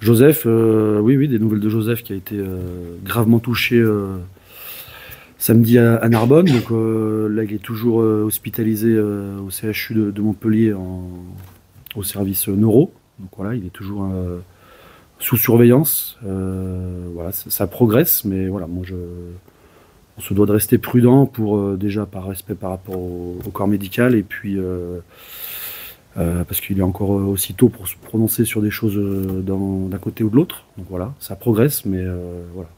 Joseph, oui, oui, des nouvelles de Joseph qui a été gravement touché samedi à Narbonne. Donc là, il est toujours hospitalisé au CHU de Montpellier au service neuro. Donc voilà, il est toujours sous surveillance. Voilà, ça progresse, mais voilà, on se doit de rester prudent pour déjà par respect par rapport au corps médical et puis parce qu'il est encore aussi tôt pour se prononcer sur des choses d'un côté ou de l'autre. Donc voilà, ça progresse, mais voilà,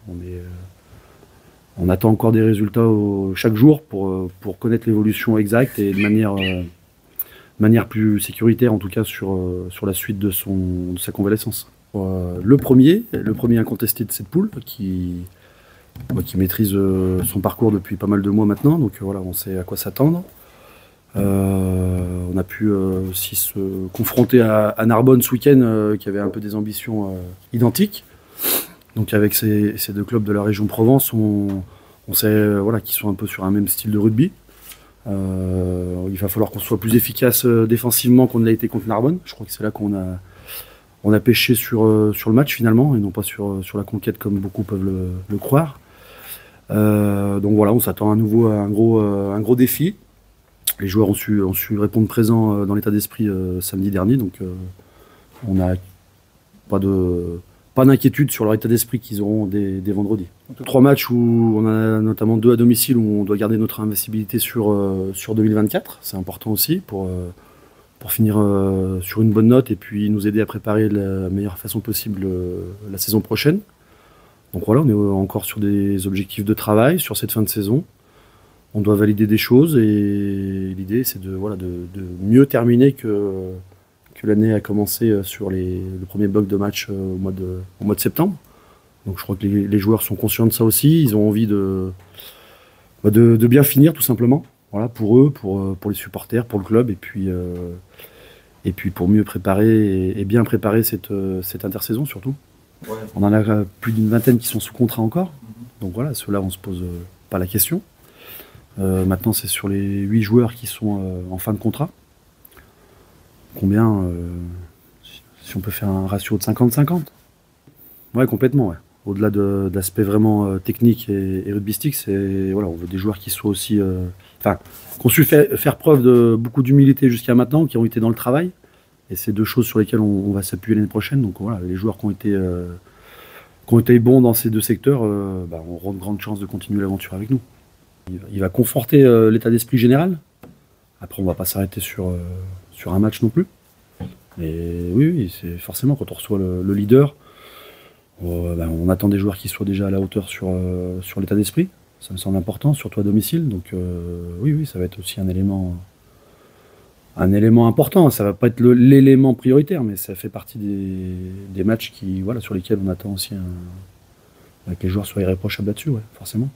on attend encore des résultats chaque jour pour connaître l'évolution exacte et de manière plus sécuritaire, en tout cas sur la suite de sa convalescence. Le premier incontesté de cette poule, qui maîtrise son parcours depuis pas mal de mois maintenant, donc voilà, on sait à quoi s'attendre. On a pu aussi se confronter à Narbonne ce week-end, qui avait un peu des ambitions identiques. Donc avec ces deux clubs de la région Provence, on sait voilà, qu'ils sont un peu sur un même style de rugby. Il va falloir qu'on soit plus efficace défensivement qu'on ne l'a été contre Narbonne. Je crois que c'est là on a pêché sur le match finalement, et non pas sur la conquête comme beaucoup peuvent le croire. Donc voilà, on s'attend à nouveau à un gros défi. Les joueurs ont su répondre présent dans l'état d'esprit samedi dernier, donc on n'a pas d'inquiétude sur leur état d'esprit qu'ils auront dès vendredi. 3 matchs où on a notamment 2 à domicile où on doit garder notre invincibilité sur 2024. C'est important aussi pour finir sur une bonne note et puis nous aider à préparer de la meilleure façon possible la saison prochaine. Donc voilà, on est encore sur des objectifs de travail sur cette fin de saison. On doit valider des choses et l'idée c'est de mieux terminer que l'année a commencé sur le premier bloc de match au mois de septembre. Donc je crois que les joueurs sont conscients de ça aussi, ils ont envie de bien finir tout simplement. Voilà, pour eux, pour les supporters, pour le club et puis pour mieux préparer et bien préparer cette intersaison surtout. Ouais. On en a plus d'une vingtaine qui sont sous contrat encore. Donc voilà, ceux-là on se pose pas la question. Maintenant, c'est sur les 8 joueurs qui sont en fin de contrat. Combien si on peut faire un ratio de 50-50? Ouais, complètement. Ouais. Au-delà de l'aspect vraiment technique et rugbystique, on veut des joueurs qui soient aussi. Qui ont su faire preuve de beaucoup d'humilité jusqu'à maintenant, qui ont été dans le travail. Et c'est 2 choses sur lesquelles on va s'appuyer l'année prochaine. Donc voilà, les joueurs qui ont été bons dans ces 2 secteurs auront de grandes chances de continuer l'aventure avec nous. Il va conforter l'état d'esprit général. Après, on ne va pas s'arrêter sur un match non plus. Mais oui, c'est forcément quand on reçoit le leader, on attend des joueurs qui soient déjà à la hauteur sur l'état d'esprit. Ça me semble important, surtout à domicile. Donc oui, ça va être aussi un élément important. Ça ne va pas être l'élément prioritaire, mais ça fait partie des matchs sur lesquels on attend aussi que les joueurs soient irréprochables là-dessus, ouais, forcément.